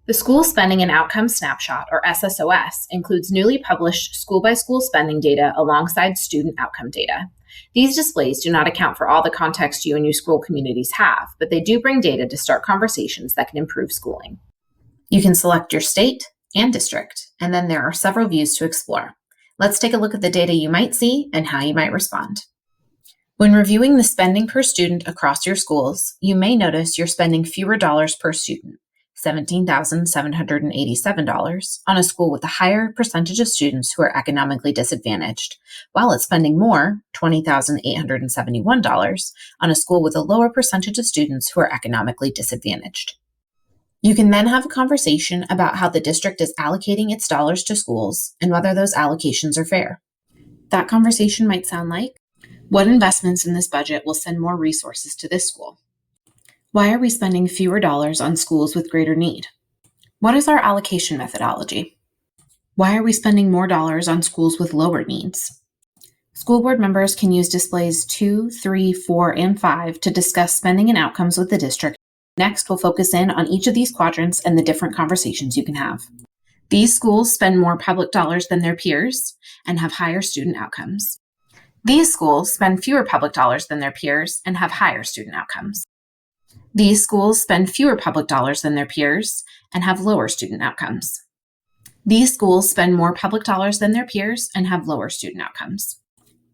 The School Spending and Outcome Snapshot, or SSOS, includes newly published school-by-school spending data alongside student outcome data. These displays do not account for all the context you and your school communities have, but they do bring data to start conversations that can improve schooling. You can select your state and district, and then there are several views to explore. Let's take a look at the data you might see and how you might respond. When reviewing the spending per student across your schools, you may notice you're spending fewer dollars per student, $17,787, on a school with a higher percentage of students who are economically disadvantaged, while it's spending more, $20,871, on a school with a lower percentage of students who are economically disadvantaged. You can then have a conversation about how the district is allocating its dollars to schools and whether those allocations are fair. That conversation might sound like, what investments in this budget will send more resources to this school? Why are we spending fewer dollars on schools with greater need? What is our allocation methodology? Why are we spending more dollars on schools with lower needs? School board members can use displays 2, 3, 4, and 5 to discuss spending and outcomes with the district. Next, we'll focus in on each of these quadrants and the different conversations you can have. These schools spend more public dollars than their peers and have higher student outcomes. These schools spend fewer public dollars than their peers and have higher student outcomes. These schools spend fewer public dollars than their peers and have lower student outcomes. These schools spend more public dollars than their peers and have lower student outcomes.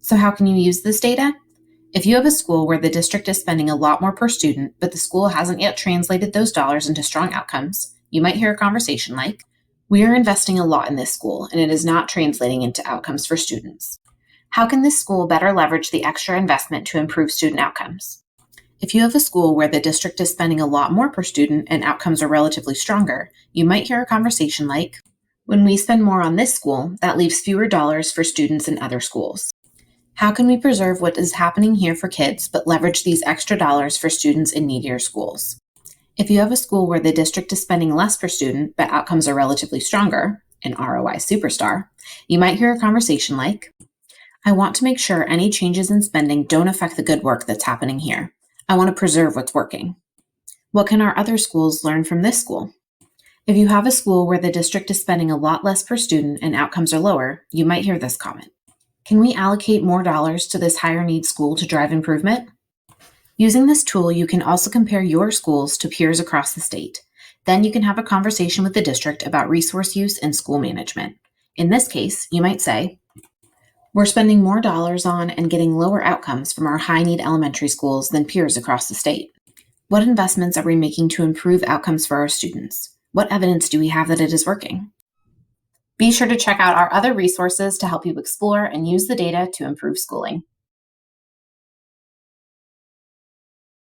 So how can you use this data? If you have a school where the district is spending a lot more per student, but the school hasn't yet translated those dollars into strong outcomes, you might hear a conversation like, we are investing a lot in this school and it is not translating into outcomes for students. How can this school better leverage the extra investment to improve student outcomes? If you have a school where the district is spending a lot more per student and outcomes are relatively stronger, you might hear a conversation like, when we spend more on this school, that leaves fewer dollars for students in other schools. How can we preserve what is happening here for kids, but leverage these extra dollars for students in needier schools? If you have a school where the district is spending less per student, but outcomes are relatively stronger, an ROI superstar, you might hear a conversation like, I want to make sure any changes in spending don't affect the good work that's happening here. I want to preserve what's working. What can our other schools learn from this school? If you have a school where the district is spending a lot less per student and outcomes are lower, you might hear this comment. Can we allocate more dollars to this higher need school to drive improvement? Using this tool, you can also compare your schools to peers across the state. Then you can have a conversation with the district about resource use and school management. In this case, you might say, we're spending more dollars on and getting lower outcomes from our high-need elementary schools than peers across the state. What investments are we making to improve outcomes for our students? What evidence do we have that it is working? Be sure to check out our other resources to help you explore and use the data to improve schooling.